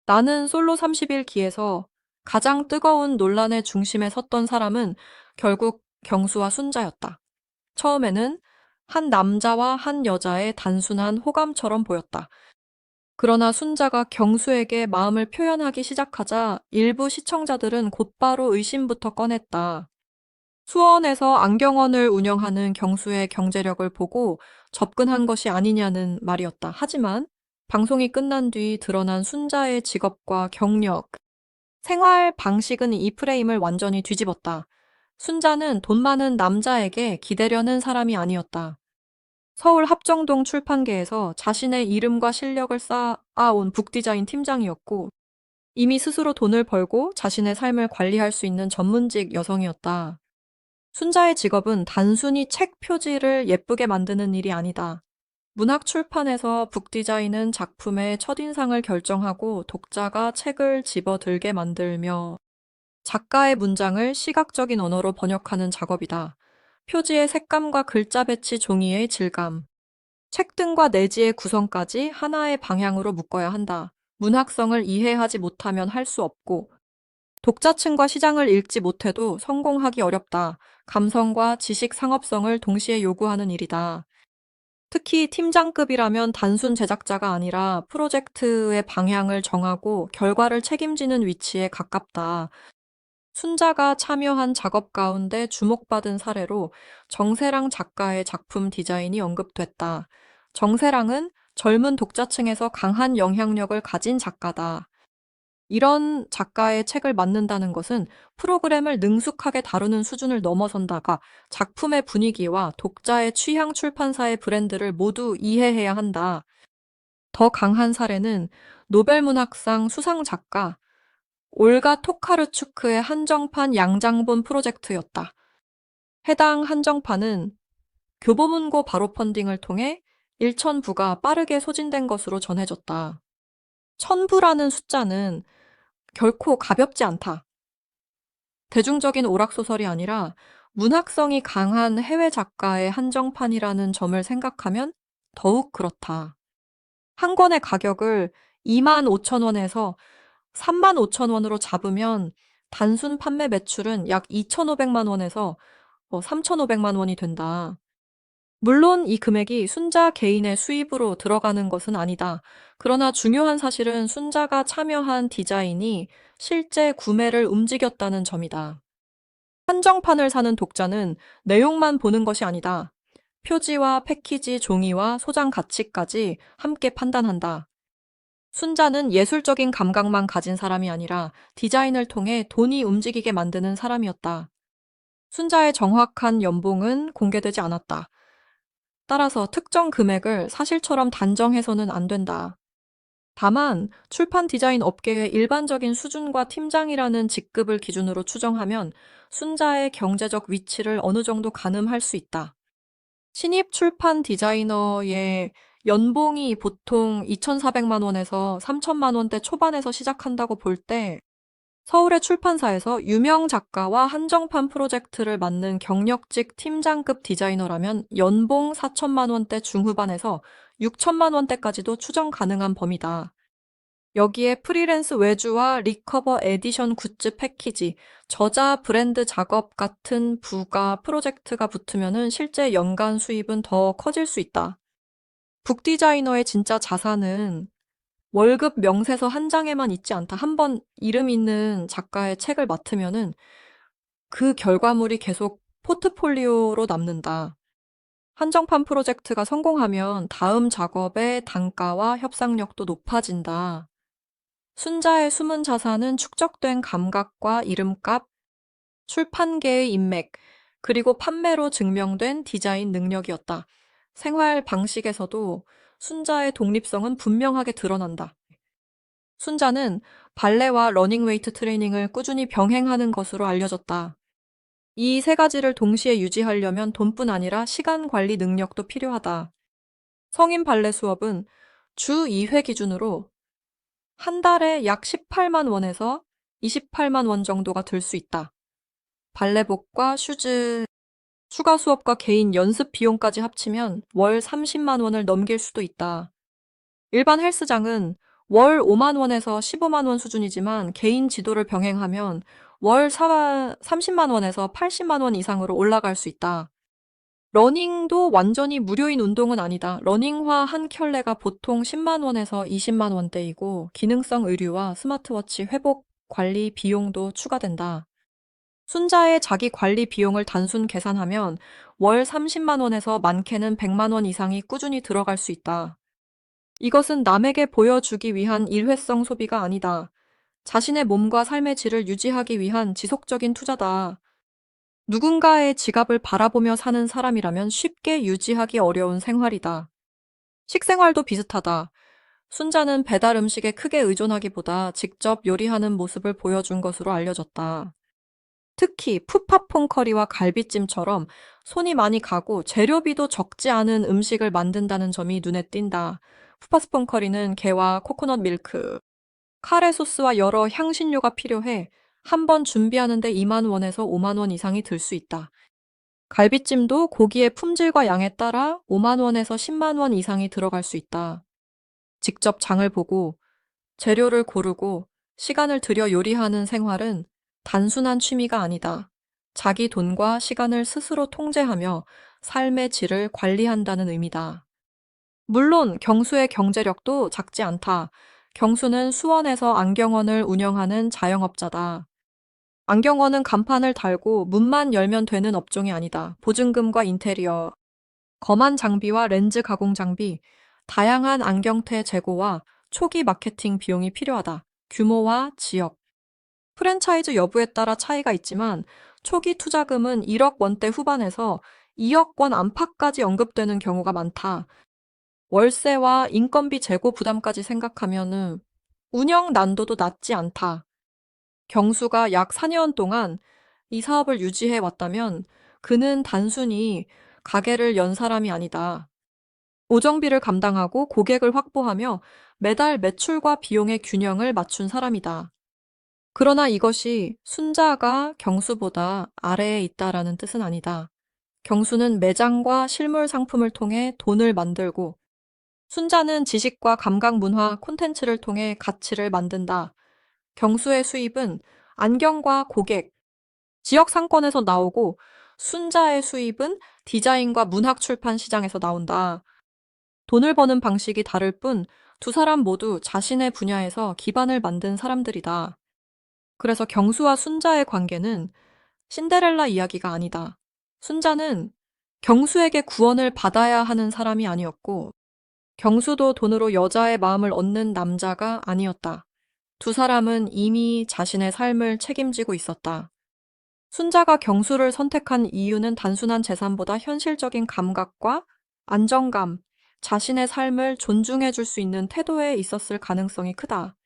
나는 솔로 30일 기에서 가장 뜨거운 논란의 중심에 섰던 사람은 결국 경수와 순자였다. 처음에는 한 남자와 한 여자의 단순한 호감처럼 보였다. 그러나 순자가 경수에게 마음을 표현하기 시작하자 일부 시청자들은 곧바로 의심부터 꺼냈다. 수원에서 안경원을 운영하는 경수의 경제력을 보고 접근한 것이 아니냐는 말이었다. 하지만 방송이 끝난 뒤 드러난 순자의 직업과 경력, 생활 방식은 이 프레임을 완전히 뒤집었다. 순자는 돈 많은 남자에게 기대려는 사람이 아니었다. 서울 합정동 출판계에서 자신의 이름과 실력을 쌓아온 북디자인 팀장이었고, 이미 스스로 돈을 벌고 자신의 삶을 관리할 수 있는 전문직 여성이었다. 순자의 직업은 단순히 책 표지를 예쁘게 만드는 일이 아니다. 문학 출판에서 북디자인은 작품의 첫인상을 결정하고 독자가 책을 집어들게 만들며 작가의 문장을 시각적인 언어로 번역하는 작업이다. 표지의 색감과 글자 배치 종이의 질감, 책등과 내지의 구성까지 하나의 방향으로 묶어야 한다. 문학성을 이해하지 못하면 할 수 없고, 독자층과 시장을 읽지 못해도 성공하기 어렵다. 감성과 지식 상업성을 동시에 요구하는 일이다. 특히 팀장급이라면 단순 제작자가 아니라 프로젝트의 방향을 정하고 결과를 책임지는 위치에 가깝다. 순자가 참여한 작업 가운데 주목받은 사례로 정세랑 작가의 작품 디자인이 언급됐다. 정세랑은 젊은 독자층에서 강한 영향력을 가진 작가다. 이런 작가의 책을 맡는다는 것은 프로그램을 능숙하게 다루는 수준을 넘어선다가 작품의 분위기와 독자의 취향 출판사의 브랜드를 모두 이해해야 한다. 더 강한 사례는 노벨문학상 수상 작가 올가 토카르추크의 한정판 양장본 프로젝트였다. 해당 한정판은 교보문고 바로 펀딩을 통해 1,000부가 빠르게 소진된 것으로 전해졌다. 1,000부라는 숫자는 결코 가볍지 않다. 대중적인 오락소설이 아니라 문학성이 강한 해외 작가의 한정판이라는 점을 생각하면 더욱 그렇다. 한 권의 가격을 25,000원에서 35,000원으로 잡으면 단순 판매 매출은 약 2,500만 원에서 3,500만 원이 된다. 물론 이 금액이 순자 개인의 수입으로 들어가는 것은 아니다. 그러나 중요한 사실은 순자가 참여한 디자인이 실제 구매를 움직였다는 점이다. 한정판을 사는 독자는 내용만 보는 것이 아니다. 표지와 패키지, 종이와 소장 가치까지 함께 판단한다. 순자는 예술적인 감각만 가진 사람이 아니라 디자인을 통해 돈이 움직이게 만드는 사람이었다. 순자의 정확한 연봉은 공개되지 않았다. 따라서 특정 금액을 사실처럼 단정해서는 안 된다. 다만 출판 디자인 업계의 일반적인 수준과 팀장이라는 직급을 기준으로 추정하면 순자의 경제적 위치를 어느 정도 가늠할 수 있다. 신입 출판 디자이너의 연봉이 보통 2,400만 원에서 3천만 원대 초반에서 시작한다고 볼 때 서울의 출판사에서 유명 작가와 한정판 프로젝트를 맡는 경력직 팀장급 디자이너라면 연봉 4천만 원대 중후반에서 6천만 원대까지도 추정 가능한 범위다. 여기에 프리랜스 외주와 리커버 에디션 굿즈 패키지, 저자 브랜드 작업 같은 부가 프로젝트가 붙으면은 실제 연간 수입은 더 커질 수 있다. 북디자이너의 진짜 자산은 월급 명세서 한 장에만 있지 않다. 한번 이름 있는 작가의 책을 맡으면은 그 결과물이 계속 포트폴리오로 남는다. 한정판 프로젝트가 성공하면 다음 작업의 단가와 협상력도 높아진다. 순자의 숨은 자산은 축적된 감각과 이름값, 출판계의 인맥, 그리고 판매로 증명된 디자인 능력이었다. 생활 방식에서도 순자의 독립성은 분명하게 드러난다. 순자는 발레와 러닝웨이트 트레이닝을 꾸준히 병행하는 것으로 알려졌다. 이 세 가지를 동시에 유지하려면 돈뿐 아니라 시간 관리 능력도 필요하다. 성인 발레 수업은 주 2회 기준으로 한 달에 약 18만 원에서 28만 원 정도가 들 수 있다. 발레복과 슈즈, 추가 수업과 개인 연습 비용까지 합치면 월 30만 원을 넘길 수도 있다. 일반 헬스장은 월 5만 원에서 15만 원 수준이지만 개인 지도를 병행하면 월 30만 원에서 80만 원 이상으로 올라갈 수 있다. 러닝도 완전히 무료인 운동은 아니다. 러닝화 한 켤레가 보통 10만 원에서 20만 원대이고 기능성 의류와 스마트워치 회복 관리 비용도 추가된다. 순자의 자기 관리 비용을 단순 계산하면 월 30만 원에서 많게는 100만 원 이상이 꾸준히 들어갈 수 있다. 이것은 남에게 보여주기 위한 일회성 소비가 아니다. 자신의 몸과 삶의 질을 유지하기 위한 지속적인 투자다. 누군가의 지갑을 바라보며 사는 사람이라면 쉽게 유지하기 어려운 생활이다. 식생활도 비슷하다. 순자는 배달 음식에 크게 의존하기보다 직접 요리하는 모습을 보여준 것으로 알려졌다. 특히 푸팟퐁 커리와 갈비찜처럼 손이 많이 가고 재료비도 적지 않은 음식을 만든다는 점이 눈에 띈다. 푸팟퐁 커리는 게와 코코넛 밀크, 카레 소스와 여러 향신료가 필요해 한 번 준비하는데 2만 원에서 5만 원 이상이 들 수 있다. 갈비찜도 고기의 품질과 양에 따라 5만 원에서 10만 원 이상이 들어갈 수 있다. 직접 장을 보고 재료를 고르고 시간을 들여 요리하는 생활은 단순한 취미가 아니다. 자기 돈과 시간을 스스로 통제하며 삶의 질을 관리한다는 의미다. 물론 경수의 경제력도 작지 않다. 경수는 수원에서 안경원을 운영하는 자영업자다. 안경원은 간판을 달고 문만 열면 되는 업종이 아니다. 보증금과 인테리어, 검한 장비와 렌즈 가공 장비, 다양한 안경테 재고와 초기 마케팅 비용이 필요하다. 규모와 지역, 프랜차이즈 여부에 따라 차이가 있지만 초기 투자금은 1억 원대 후반에서 2억 원 안팎까지 언급되는 경우가 많다. 월세와 인건비 재고 부담까지 생각하면은 운영 난도도 낮지 않다. 경수가 약 4년 동안 이 사업을 유지해 왔다면 그는 단순히 가게를 연 사람이 아니다. 오정비를 감당하고 고객을 확보하며 매달 매출과 비용의 균형을 맞춘 사람이다. 그러나 이것이 순자가 경수보다 아래에 있다라는 뜻은 아니다. 경수는 매장과 실물 상품을 통해 돈을 만들고 순자는 지식과 감각 문화 콘텐츠를 통해 가치를 만든다. 경수의 수입은 안경과 고객, 지역 상권에서 나오고 순자의 수입은 디자인과 문학 출판 시장에서 나온다. 돈을 버는 방식이 다를 뿐 두 사람 모두 자신의 분야에서 기반을 만든 사람들이다. 그래서 경수와 순자의 관계는 신데렐라 이야기가 아니다. 순자는 경수에게 구원을 받아야 하는 사람이 아니었고 경수도 돈으로 여자의 마음을 얻는 남자가 아니었다. 두 사람은 이미 자신의 삶을 책임지고 있었다. 순자가 경수를 선택한 이유는 단순한 재산보다 현실적인 감각과 안정감, 자신의 삶을 존중해 줄 수 있는 태도에 있었을 가능성이 크다.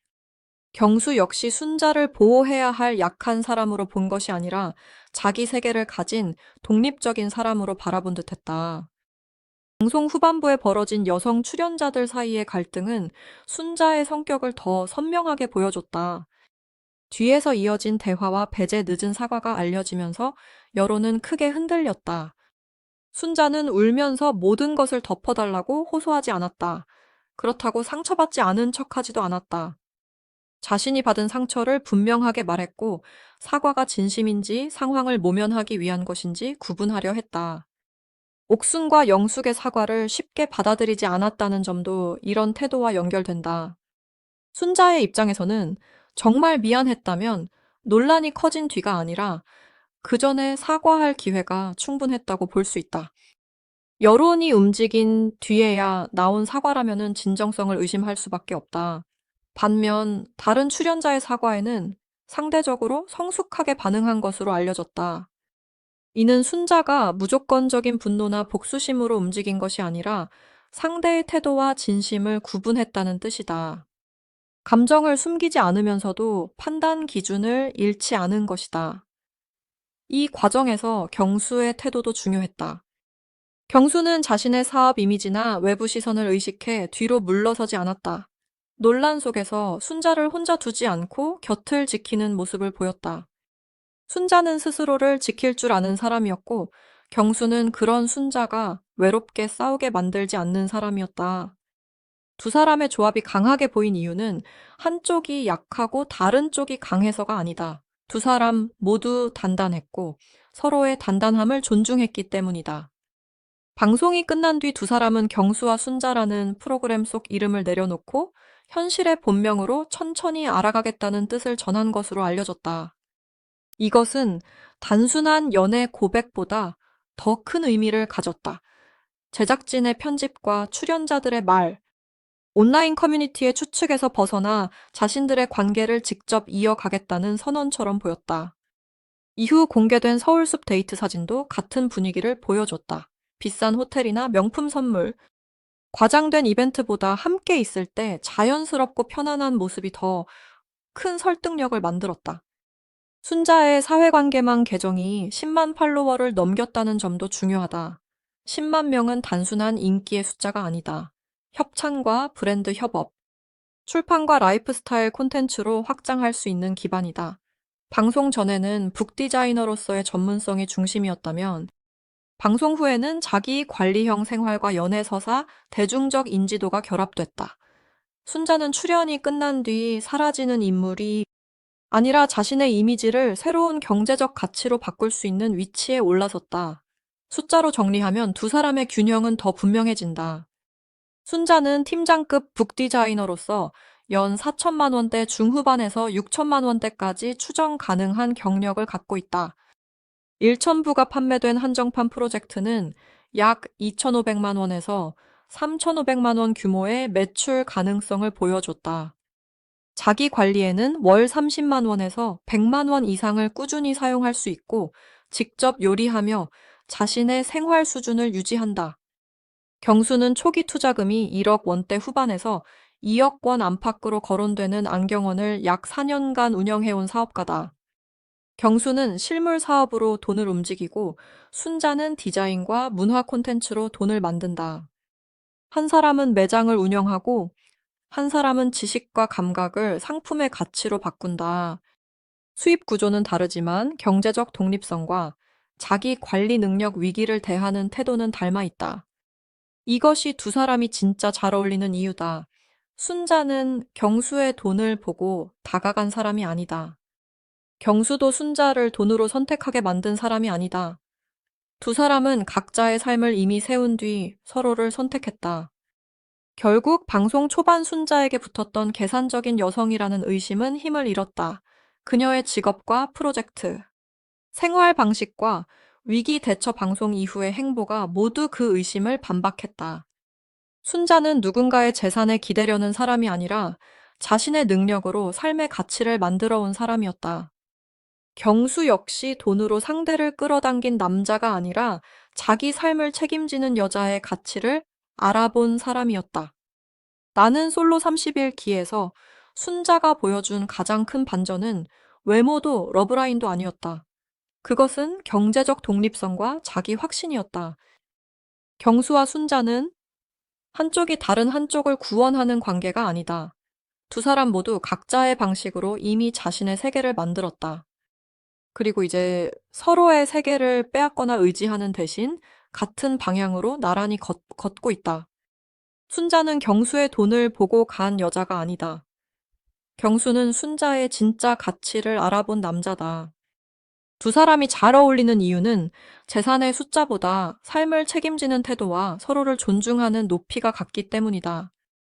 경수 역시 순자를 보호해야 할 약한 사람으로 본 것이 아니라 자기 세계를 가진 독립적인 사람으로 바라본 듯했다. 방송 후반부에 벌어진 여성 출연자들 사이의 갈등은 순자의 성격을 더 선명하게 보여줬다. 뒤에서 이어진 대화와 배제 늦은 사과가 알려지면서 여론은 크게 흔들렸다. 순자는 울면서 모든 것을 덮어달라고 호소하지 않았다. 그렇다고 상처받지 않은 척하지도 않았다. 자신이 받은 상처를 분명하게 말했고 사과가 진심인지 상황을 모면하기 위한 것인지 구분하려 했다. 옥순과 영숙의 사과를 쉽게 받아들이지 않았다는 점도 이런 태도와 연결된다. 순자의 입장에서는 정말 미안했다면 논란이 커진 뒤가 아니라 그 전에 사과할 기회가 충분했다고 볼 수 있다. 여론이 움직인 뒤에야 나온 사과라면은 진정성을 의심할 수밖에 없다. 반면 다른 출연자의 사과에는 상대적으로 성숙하게 반응한 것으로 알려졌다. 이는 순자가 무조건적인 분노나 복수심으로 움직인 것이 아니라 상대의 태도와 진심을 구분했다는 뜻이다. 감정을 숨기지 않으면서도 판단 기준을 잃지 않은 것이다. 이 과정에서 경수의 태도도 중요했다. 경수는 자신의 사업 이미지나 외부 시선을 의식해 뒤로 물러서지 않았다. 논란 속에서 순자를 혼자 두지 않고 곁을 지키는 모습을 보였다. 순자는 스스로를 지킬 줄 아는 사람이었고 경수는 그런 순자가 외롭게 싸우게 만들지 않는 사람이었다. 두 사람의 조합이 강하게 보인 이유는 한쪽이 약하고 다른 쪽이 강해서가 아니다. 두 사람 모두 단단했고 서로의 단단함을 존중했기 때문이다. 방송이 끝난 뒤 두 사람은 경수와 순자라는 프로그램 속 이름을 내려놓고 현실의 본명으로 천천히 알아가겠다는 뜻을 전한 것으로 알려졌다. 이것은 단순한 연애 고백보다 더 큰 의미를 가졌다. 제작진의 편집과 출연자들의 말, 온라인 커뮤니티의 추측에서 벗어나 자신들의 관계를 직접 이어가겠다는 선언처럼 보였다. 이후 공개된 서울숲 데이트 사진도 같은 분위기를 보여줬다. 비싼 호텔이나 명품 선물, 과장된 이벤트보다 함께 있을 때 자연스럽고 편안한 모습이 더 큰 설득력을 만들었다. 순자의 사회관계망 계정이 10만 팔로워를 넘겼다는 점도 중요하다. 10만 명은 단순한 인기의 숫자가 아니다. 협찬과 브랜드 협업, 출판과 라이프스타일 콘텐츠로 확장할 수 있는 기반이다. 방송 전에는 북 디자이너로서의 전문성이 중심이었다면 방송 후에는 자기 관리형 생활과 연애 서사, 대중적 인지도가 결합됐다. 순자는 출연이 끝난 뒤 사라지는 인물이 아니라 자신의 이미지를 새로운 경제적 가치로 바꿀 수 있는 위치에 올라섰다. 숫자로 정리하면 두 사람의 균형은 더 분명해진다. 순자는 팀장급 북 디자이너로서 연 4천만 원대 중후반에서 6천만 원대까지 추정 가능한 경력을 갖고 있다. 1천부가 판매된 한정판 프로젝트는 약 2,500만 원에서 3,500만 원 규모의 매출 가능성을 보여줬다. 자기 관리에는 월 30만 원에서 100만 원 이상을 꾸준히 사용할 수 있고 직접 요리하며 자신의 생활 수준을 유지한다. 경수는 초기 투자금이 1억 원대 후반에서 2억 원 안팎으로 거론되는 안경원을 약 4년간 운영해온 사업가다. 경수는 실물 사업으로 돈을 움직이고 순자는 디자인과 문화 콘텐츠로 돈을 만든다. 한 사람은 매장을 운영하고 한 사람은 지식과 감각을 상품의 가치로 바꾼다. 수입 구조는 다르지만 경제적 독립성과 자기 관리 능력 위기를 대하는 태도는 닮아 있다. 이것이 두 사람이 진짜 잘 어울리는 이유다. 순자는 경수의 돈을 보고 다가간 사람이 아니다. 경수도 순자를 돈으로 선택하게 만든 사람이 아니다. 두 사람은 각자의 삶을 이미 세운 뒤 서로를 선택했다. 결국 방송 초반 순자에게 붙었던 계산적인 여성이라는 의심은 힘을 잃었다. 그녀의 직업과 프로젝트, 생활 방식과 위기 대처 방송 이후의 행보가 모두 그 의심을 반박했다. 순자는 누군가의 재산에 기대려는 사람이 아니라 자신의 능력으로 삶의 가치를 만들어 온 사람이었다. 경수 역시 돈으로 상대를 끌어당긴 남자가 아니라 자기 삶을 책임지는 여자의 가치를 알아본 사람이었다. 나는 솔로 30일 기에서 순자가 보여준 가장 큰 반전은 외모도 러브라인도 아니었다. 그것은 경제적 독립성과 자기 확신이었다. 경수와 순자는 한쪽이 다른 한쪽을 구원하는 관계가 아니다. 두 사람 모두 각자의 방식으로 이미 자신의 세계를 만들었다. 그리고 이제 서로의 세계를 빼앗거나 의지하는 대신 같은 방향으로 나란히 걷고 있다. 순자는 경수의 돈을 보고 간 여자가 아니다. 경수는 순자의 진짜 가치를 알아본 남자다. 두 사람이 잘 어울리는 이유는 재산의 숫자보다 삶을 책임지는 태도와 서로를 존중하는 높이가 같기 때문이다.